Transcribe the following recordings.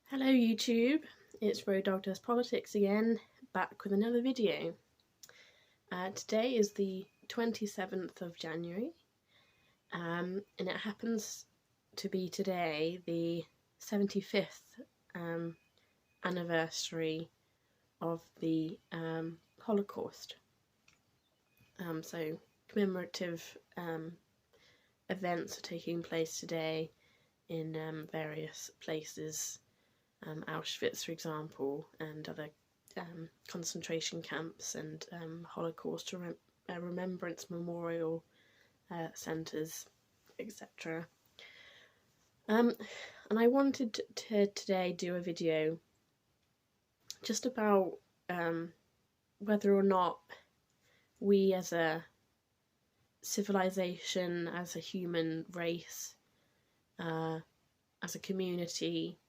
Hello YouTube, it's Road Dog Does Politics again, back with another video. Today is the 27th of January, and it happens to be today the 75th anniversary of the Holocaust. So commemorative events are taking place today in various places. Auschwitz, for example, and other concentration camps and Holocaust Remembrance Memorial centres, etc. And I wanted to today do a video just about whether or not we as a civilization, as a human race, as a community,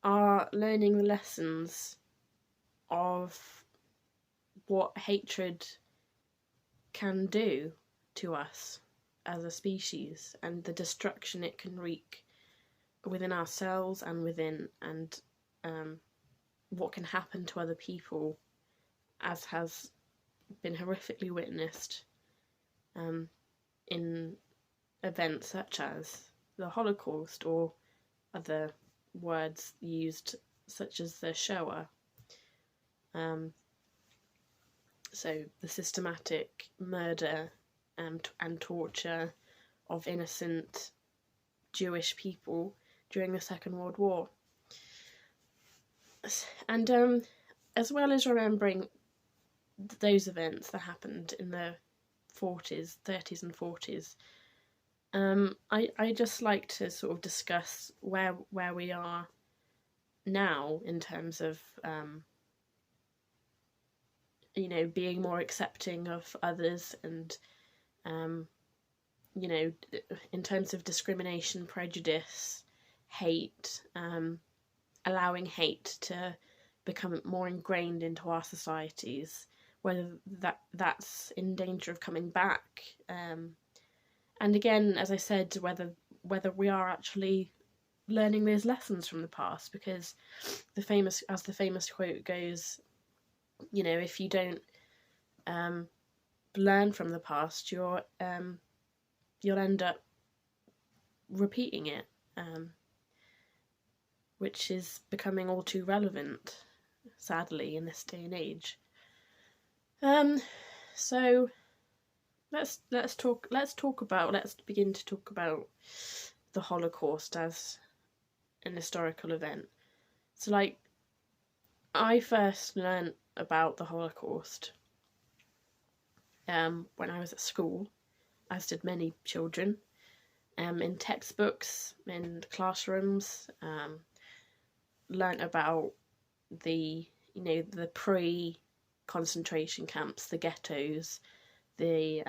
are learning the lessons of what hatred can do to us as a species and the destruction it can wreak within ourselves and what can happen to other people, as has been horrifically witnessed in events such as the Holocaust or other words used such as the Shoah. So the systematic murder and torture of innocent Jewish people during the Second World War. And as well as remembering those events that happened in the 40s, 30s and 40s, I just like to sort of discuss where we are now in terms of being more accepting of others and in terms of discrimination, prejudice, hate, allowing hate to become more ingrained into our societies, whether that's in danger of coming back. And again, as I said, whether we are actually learning those lessons from the past, because the famous quote goes, if you don't learn from the past, you'll end up repeating it, which is becoming all too relevant, sadly, in this day and age. So let's begin to talk about the Holocaust as an historical event. So, I first learned about the Holocaust when I was at school, as did many children, in textbooks, in classrooms, learnt about the pre-concentration camps, the ghettos, the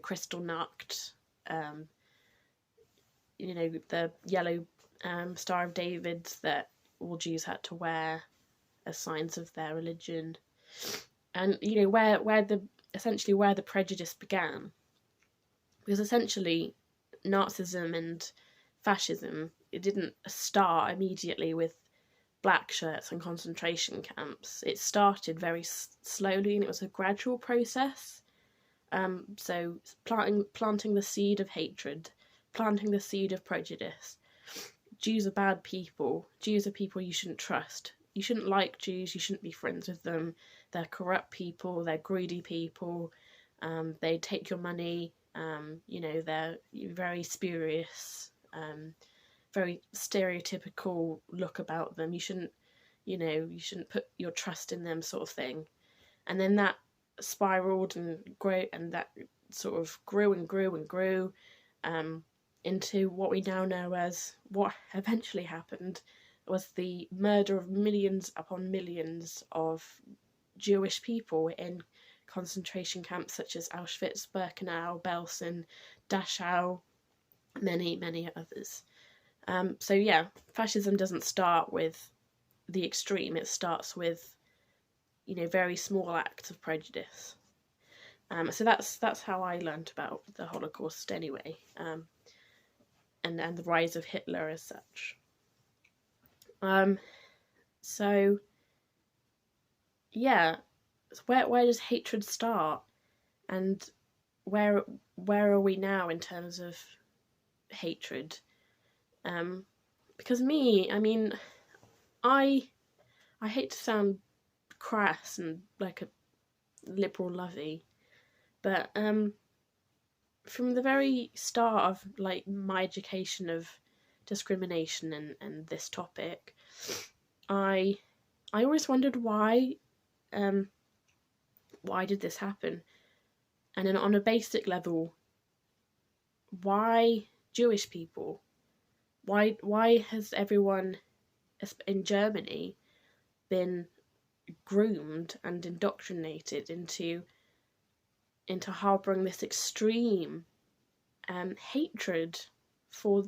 Kristallnacht, the yellow Star of David that all Jews had to wear as signs of their religion, and where the prejudice began, because essentially Nazism and fascism, it didn't start immediately with black shirts and concentration camps. It started very slowly, and it was a gradual process. So planting the seed of hatred, planting the seed of prejudice. Jews are bad people. Jews are people you shouldn't trust. You shouldn't like Jews. You shouldn't be friends with them. They're corrupt people. They're greedy people. They take your money. They're very spurious. Very stereotypical look about them. You shouldn't put your trust in them, sort of thing. And then that spiraled and that sort of grew and grew and grew into what we now know as what eventually happened was the murder of millions upon millions of Jewish people in concentration camps such as Auschwitz, Birkenau, Belsen, Dachau, many others. So yeah, fascism doesn't start with the extreme. It starts with very small acts of prejudice. So that's how I learnt about the Holocaust anyway, and the rise of Hitler as such. So yeah, where does hatred start, and where are we now in terms of hatred? Because I mean, I hate to sound crass and like a liberal lovey, but from the very start of like my education of discrimination and this topic, I always wondered why did this happen? And then on a basic level, why Jewish people? Why has everyone in Germany been groomed and indoctrinated into harbouring this extreme hatred for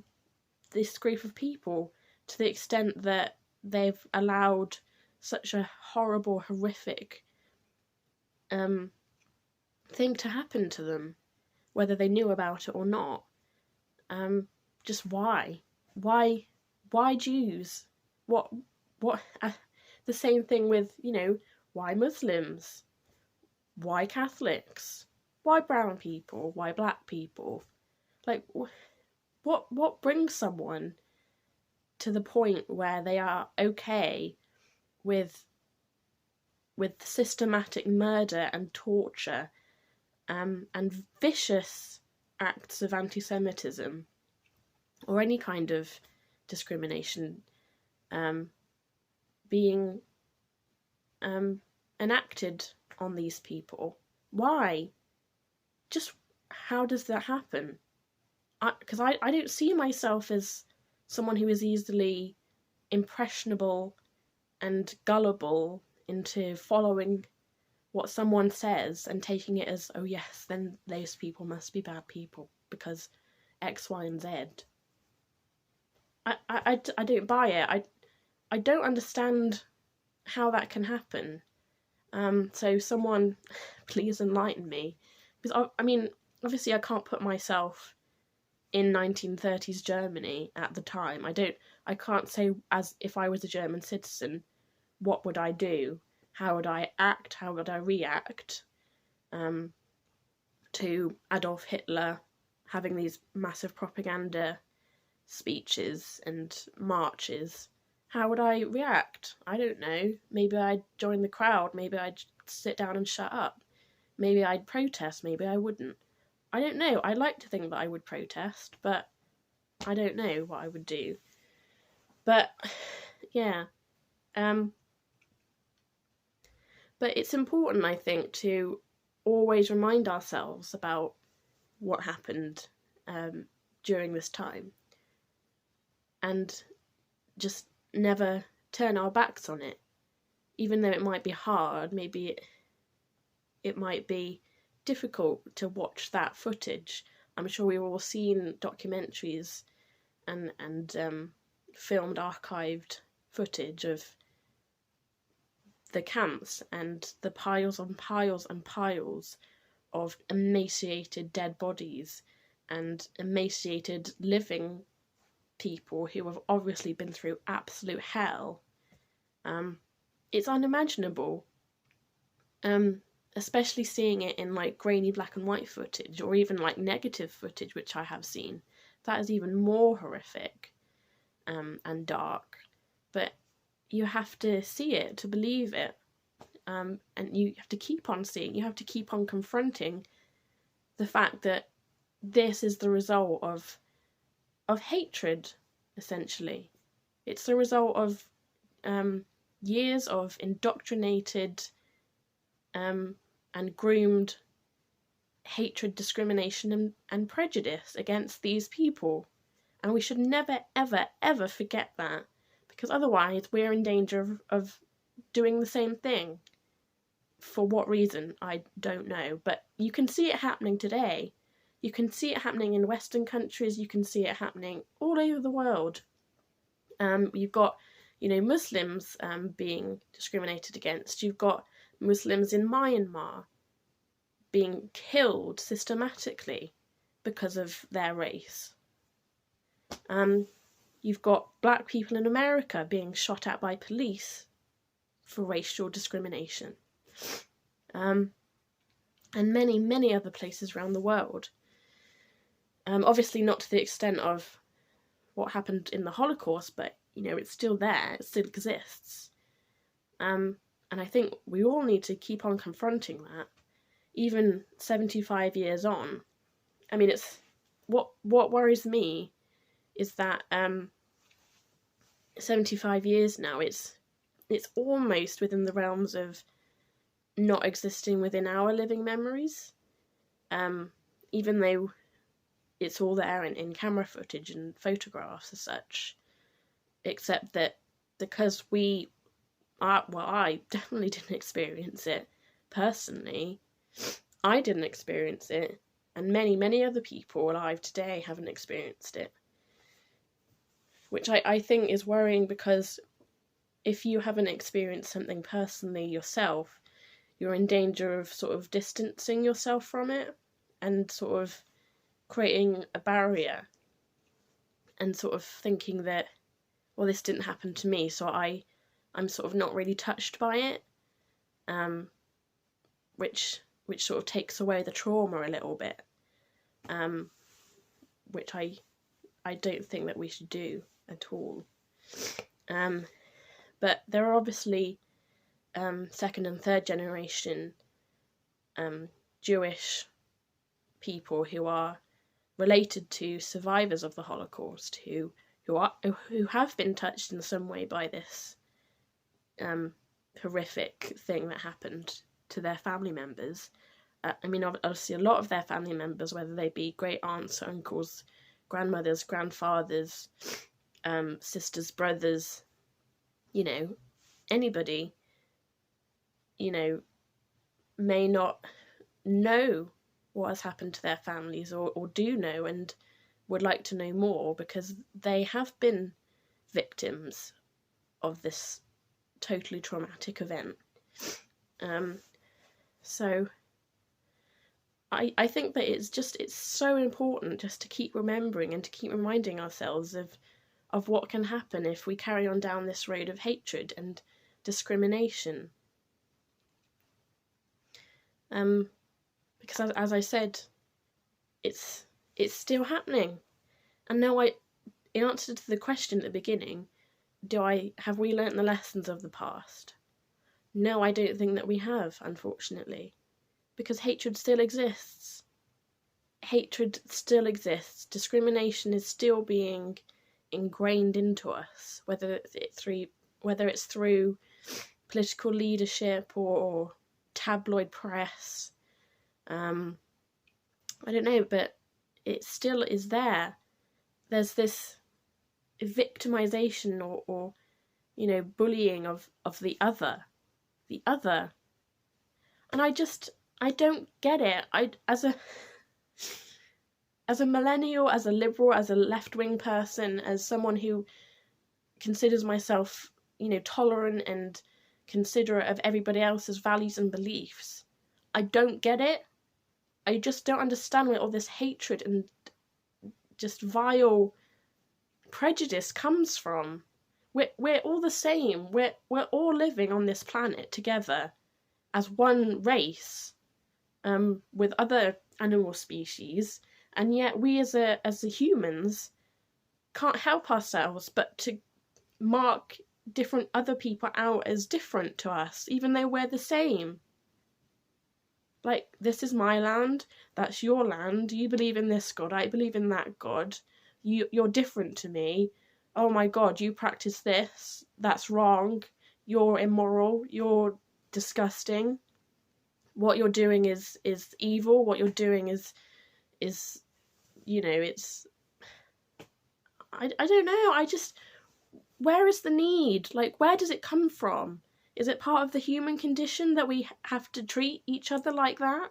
this group of people, to the extent that they've allowed such a horrible, horrific thing to happen to them, whether they knew about it or not. Just why? Why Jews? What? The same thing with, why Muslims? Why Catholics? Why brown people? Why black people? Like, what brings someone to the point where they are okay with systematic murder and torture, and vicious acts of anti-Semitism or any kind of discrimination being enacted on these people? Why? Just how does that happen? Because I don't see myself as someone who is easily impressionable and gullible into following what someone says and taking it as, oh yes, then those people must be bad people because X, Y, and Z. I don't buy it. I don't understand how that can happen. So someone please enlighten me, because I mean, obviously I can't put myself in 1930s Germany at the time. I can't say, as if I was a German citizen, what would I do? How would I act? How would I react to Adolf Hitler having these massive propaganda speeches and marches? How would I react? I don't know. Maybe I'd join the crowd. Maybe I'd sit down and shut up. Maybe I'd protest. Maybe I wouldn't. I don't know. I'd like to think that I would protest, but I don't know what I would do. But yeah. But it's important, I think, to always remind ourselves about what happened during this time, and just never turn our backs on it, even though it might be hard. Maybe it might be difficult to watch that footage. I'm sure we've all seen documentaries and filmed, archived footage of the camps and the piles and piles and piles of emaciated dead bodies and emaciated living people who have obviously been through absolute hell. It's unimaginable, especially seeing it in like grainy black and white footage, or even like negative footage, which I have seen. That is even more horrific and dark. But you have to see it to believe it, and you have to keep on seeing. You have to keep on confronting the fact that this is the result of hatred, essentially. It's the result of years of indoctrinated and groomed hatred, discrimination, and prejudice against these people. And we should never, ever, ever forget that, because otherwise we're in danger of doing the same thing. For what reason, I don't know. But you can see it happening today. You can see it happening in Western countries. You can see it happening all over the world. You've got, Muslims being discriminated against. You've got Muslims in Myanmar being killed systematically because of their race. You've got black people in America being shot at by police for racial discrimination. And many, many other places around the world. Obviously not to the extent of what happened in the Holocaust, but, it's still there, it still exists. And I think we all need to keep on confronting that, even 75 years on. I mean, it's what worries me is that 75 years now, it's almost within the realms of not existing within our living memories, even though it's all there in camera footage and photographs as such, except that because I definitely didn't experience it personally. I didn't experience it, and many, many other people alive today haven't experienced it. Which I think is worrying, because if you haven't experienced something personally yourself, you're in danger of sort of distancing yourself from it and sort of creating a barrier and sort of thinking that, well, this didn't happen to me, so I'm sort of not really touched by it, which sort of takes away the trauma a little bit, which I don't think that we should do at all. But there are obviously second and third generation Jewish people who are related to survivors of the Holocaust, who have been touched in some way by this horrific thing that happened to their family members. I mean, obviously a lot of their family members, whether they be great aunts, uncles, grandmothers, grandfathers, sisters, brothers, anybody, may not know what has happened to their families, or do know and would like to know more, because they have been victims of this totally traumatic event. So I think that it's so important just to keep remembering and to keep reminding ourselves of what can happen if we carry on down this road of hatred and discrimination. Because as I said, it's still happening. And now in answer to the question at the beginning, have we learnt the lessons of the past? No, I don't think that we have, unfortunately. Because hatred still exists. Hatred still exists. Discrimination is still being ingrained into us, whether it's through political leadership or tabloid press. I don't know, but it still is there. There's this victimization or bullying of the other. And I don't get it. As a millennial, as a liberal, as a left-wing person, as someone who considers myself, tolerant and considerate of everybody else's values and beliefs, I don't get it. I just don't understand where all this hatred and just vile prejudice comes from. We're all the same. We're all living on this planet together as one race, with other animal species, and yet we as the humans can't help ourselves but to mark different other people out as different to us, even though we're the same. Like, this is my land, that's your land, you believe in this God, I believe in that God, you're different to me, oh my God, you practice this, that's wrong, you're immoral, you're disgusting, what you're doing is evil, what you're doing is it's, I don't know, where is the need? Like, where does it come from? Is it part of the human condition that we have to treat each other like that?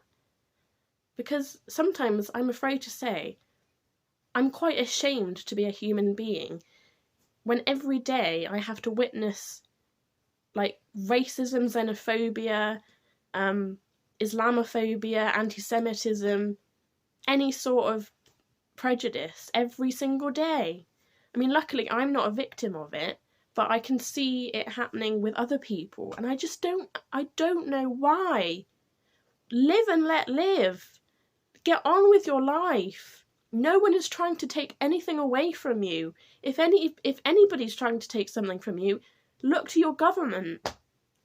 Because sometimes, I'm afraid to say, I'm quite ashamed to be a human being when every day I have to witness, like, racism, xenophobia, Islamophobia, anti-Semitism, any sort of prejudice every single day. I mean, luckily I'm not a victim of it, but I can see it happening with other people, and I don't know why. Live and let live. Get on with your life. No one is trying to take anything away from you. If anybody's trying to take something from you, look to your government.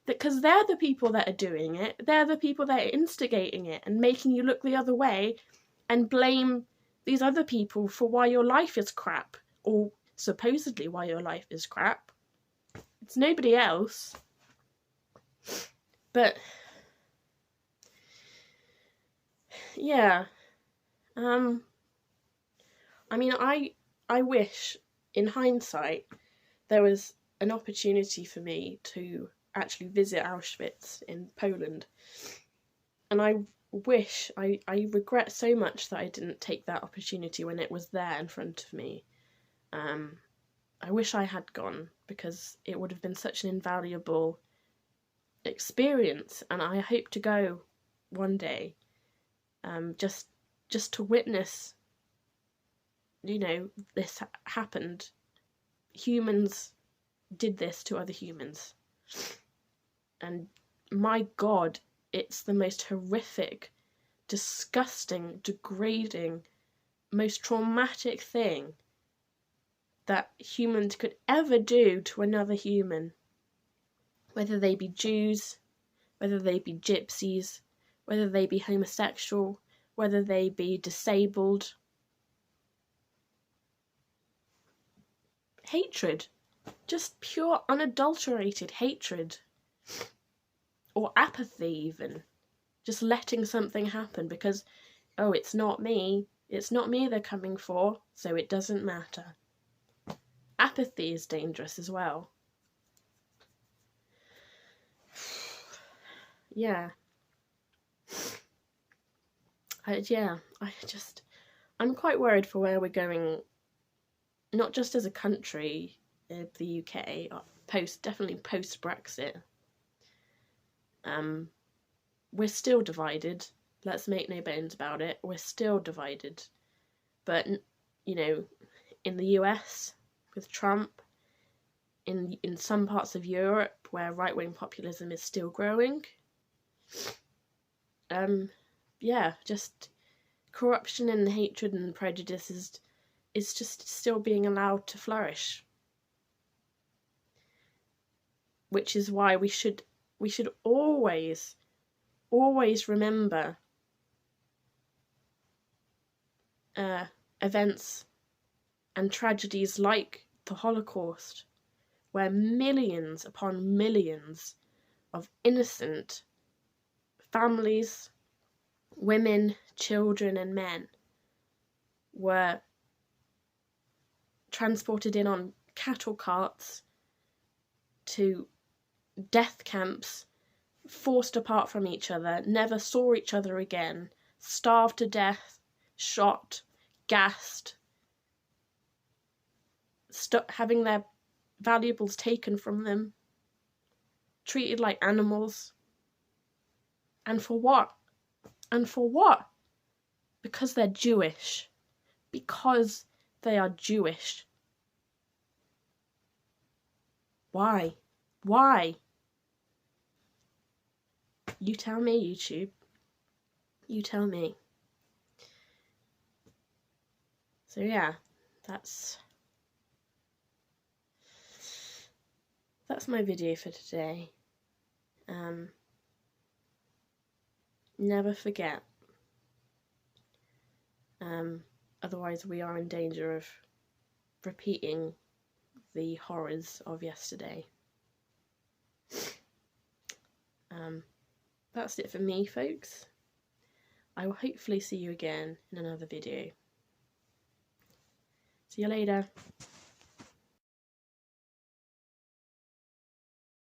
Because they're the people that are doing it. They're the people that are instigating it and making you look the other way and blame these other people for why your life is crap, or supposedly why your life is crap. It's nobody else. But yeah, I mean, I wish, in hindsight, there was an opportunity for me to actually visit Auschwitz in Poland. And I regret so much that I didn't take that opportunity when it was there in front of me. I wish I had gone, because it would have been such an invaluable experience, and I hope to go one day, just to witness, this happened. Humans did this to other humans, and my God, it's the most horrific, disgusting, degrading, most traumatic thing that humans could ever do to another human. Whether they be Jews, whether they be gypsies, whether they be homosexual, whether they be disabled. Hatred. Just pure, unadulterated hatred. Or apathy, even. Just letting something happen because, oh, it's not me they're coming for, so it doesn't matter. Apathy is dangerous as well. Yeah. I'm quite worried for where we're going, not just as a country, the UK, definitely post-Brexit. We're still divided. Let's make no bones about it. We're still divided. But, in the US, with Trump, in some parts of Europe where right-wing populism is still growing, just corruption and hatred and prejudice is just still being allowed to flourish. Which is why we should always remember events and tragedies like the Holocaust, where millions upon millions of innocent families, women, children and men were transported in on cattle carts to death camps, forced apart from each other, never saw each other again, starved to death, shot, gassed, having their valuables taken from them, treated like animals. And for what? Because they're Jewish. Because they are Jewish. Why? You tell me, YouTube. You tell me. So yeah, that's my video for today. Never forget. Otherwise we are in danger of repeating the horrors of yesterday. That's it for me, folks. I will hopefully see you again in another video. See you later.